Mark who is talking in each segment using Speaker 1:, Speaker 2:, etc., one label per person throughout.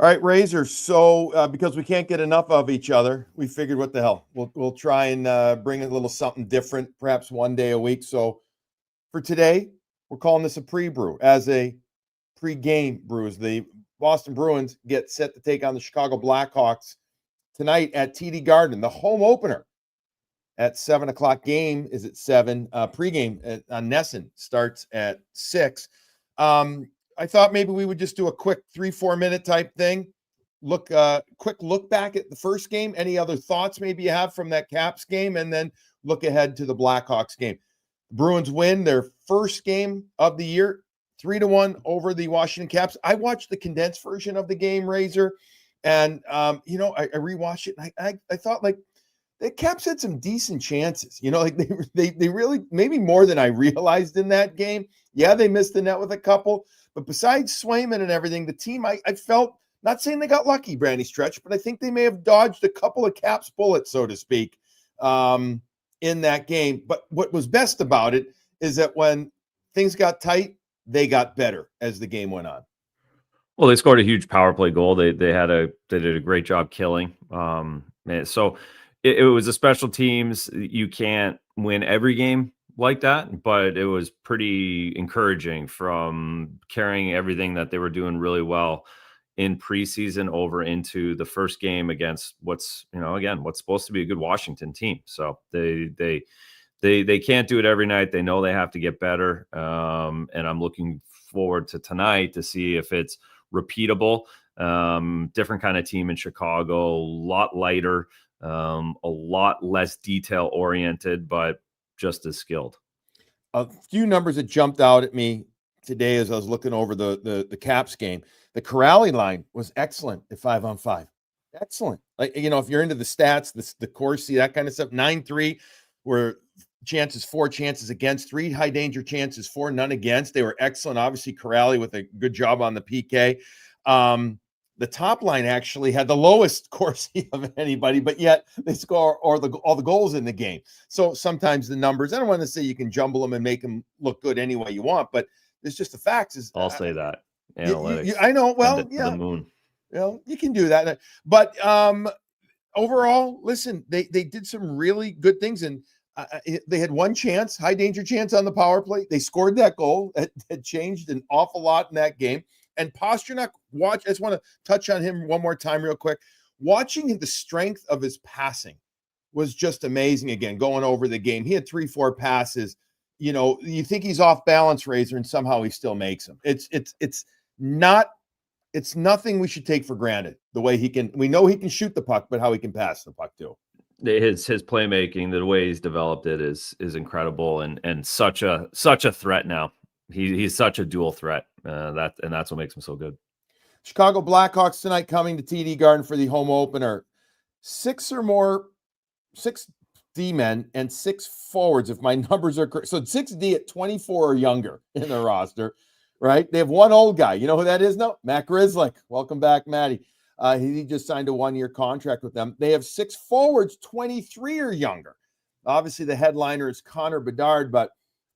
Speaker 1: All right, Razor. So because we can't get enough of each other, we figured, what the hell? We'll try and bring a little something different, perhaps one day a week. So for today, we're calling this a pre-brew, as a pre-game brew. As the Boston Bruins get set to take on the Chicago Blackhawks tonight at TD Garden, the home opener at 7:00. Game is at 7. Pre-game on Nesson starts at 6. I thought maybe we would just do a quick 3-4 minute type thing. Quick look back at the first game. Any other thoughts maybe you have from that Caps game, and then look ahead to the Blackhawks game. Bruins win their first game of the year, 3-1 over the Washington Caps. I watched the condensed version of the game, Razor, and I rewatched it, and I thought, like, the Caps had some decent chances. Like they really, maybe more than I realized in that game. Yeah, they missed the net with a couple, but besides Swayman and everything, the team, I felt, not saying they got lucky, Brandy Stretch, but I think they may have dodged a couple of Caps bullets, so to speak, in that game. But what was best about it is that when things got tight, they got better as the game went on.
Speaker 2: Well, they scored a huge power play goal. They did a great job killing. So it was a special teams. You can't win every game like that, but it was pretty encouraging from carrying everything that they were doing really well in preseason over into the first game against what's supposed to be a good Washington team. So they can't do it every night. They know they have to get better. And I'm looking forward to tonight to see if it's repeatable. Different kind of team in Chicago, a lot lighter, a lot less detail oriented, but just as skilled.
Speaker 1: A few numbers that jumped out at me today as I was looking over the Caps game. The Corrali line was excellent at 5-on-5. Excellent. Like, if you're into the stats, the Corsi, that kind of stuff, 9-3 were chances, 4 chances against, 3 high danger chances, 4 none against. They were excellent. Obviously, Corrali with a good job on the PK. The top line actually had the lowest Corsi of anybody, but yet they score all the goals in the game. So sometimes the numbers, I don't want to say you can jumble them and make them look good any way you want, but it's just the facts.
Speaker 2: I'll say that. Analytics.
Speaker 1: I know. Well, yeah.
Speaker 2: The moon.
Speaker 1: You can do that. But overall, listen, they did some really good things, and they had one chance, high danger chance on the power play. They scored that goal. That changed an awful lot in that game. And Pastrnak, I just want to touch on him one more time real quick. Watching the strength of his passing was just amazing again, going over the game. He had 3-4 passes. You think he's off balance, Razor, and somehow he still makes them. It's nothing we should take for granted. The way we know he can shoot the puck, but how he can pass the puck too.
Speaker 2: His playmaking, the way he's developed it is incredible, and such a threat now. He's such a dual threat. That's what makes him so good.
Speaker 1: Chicago Blackhawks tonight coming to TD Garden for the home opener. 6 D men and 6 forwards, if my numbers are correct. So 6 D at 24 or younger in their roster, right? They have one old guy. You know who that is? No, Matt Grzelcyk. Welcome back, Matty. He just signed a 1-year contract with them. They have 6 forwards, 23 or younger. Obviously, the headliner is Connor Bedard, but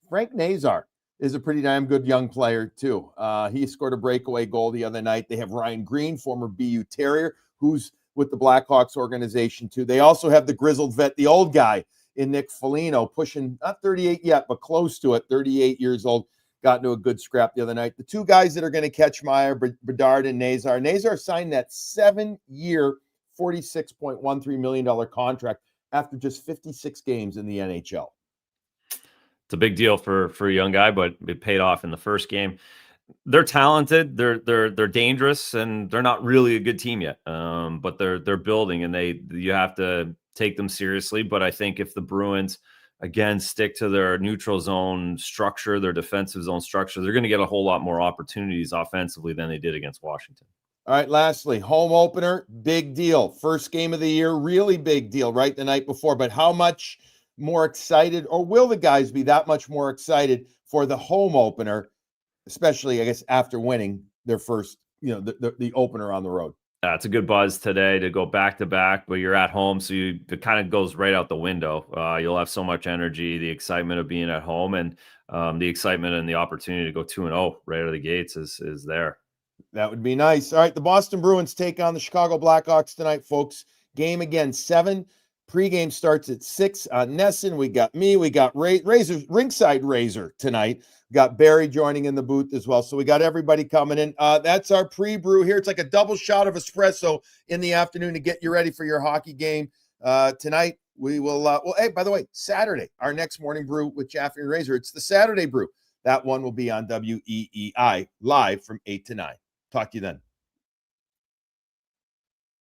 Speaker 1: Frank Nazar is a pretty damn good young player too. He scored a breakaway goal the other night. They have Ryan Green, former BU Terrier, who's with the Blackhawks organization too. They also have the grizzled vet, the old guy in Nick Foligno, pushing not 38 yet, but close to it, 38 years old. Got into a good scrap the other night. The 2 guys that are going to catch Meyer, Bedard and Nazar. Nazar signed that 7-year, $46.13 million contract after just 56 games in the NHL.
Speaker 2: It's a big deal for a young guy, but it paid off in the first game. They're talented, they're dangerous, and they're not really a good team yet. But they're building, and you have to take them seriously. But I think if the Bruins again stick to their neutral zone structure, their defensive zone structure, they're going to get a whole lot more opportunities offensively than they did against Washington.
Speaker 1: All right, lastly, home opener, big deal. First game of the year, really big deal, right? The night before. But how much more excited, or will the guys be that much more excited for the home opener, especially, I guess, after winning their first, the opener on the road?
Speaker 2: It's a good buzz today to go back to back, but you're at home, so it kind of goes right out the window. You'll have so much energy, the excitement of being at home, and the excitement and the opportunity to go 2-0 right out of the gates is there.
Speaker 1: That would be nice. All right, the Boston Bruins take on the Chicago Blackhawks tonight, folks. Game again, 7. Pregame starts at 6 on Nesson. We got me. We got Razor, Ringside Razor tonight. We got Barry joining in the booth as well. So we got everybody coming in. That's our pre-brew here. It's like a double shot of espresso in the afternoon to get you ready for your hockey game. Tonight, we will, hey, by the way, Saturday, our next morning brew with Jaffe and Razor. It's the Saturday brew. That one will be on WEEI live from 8 to 9. Talk to you then.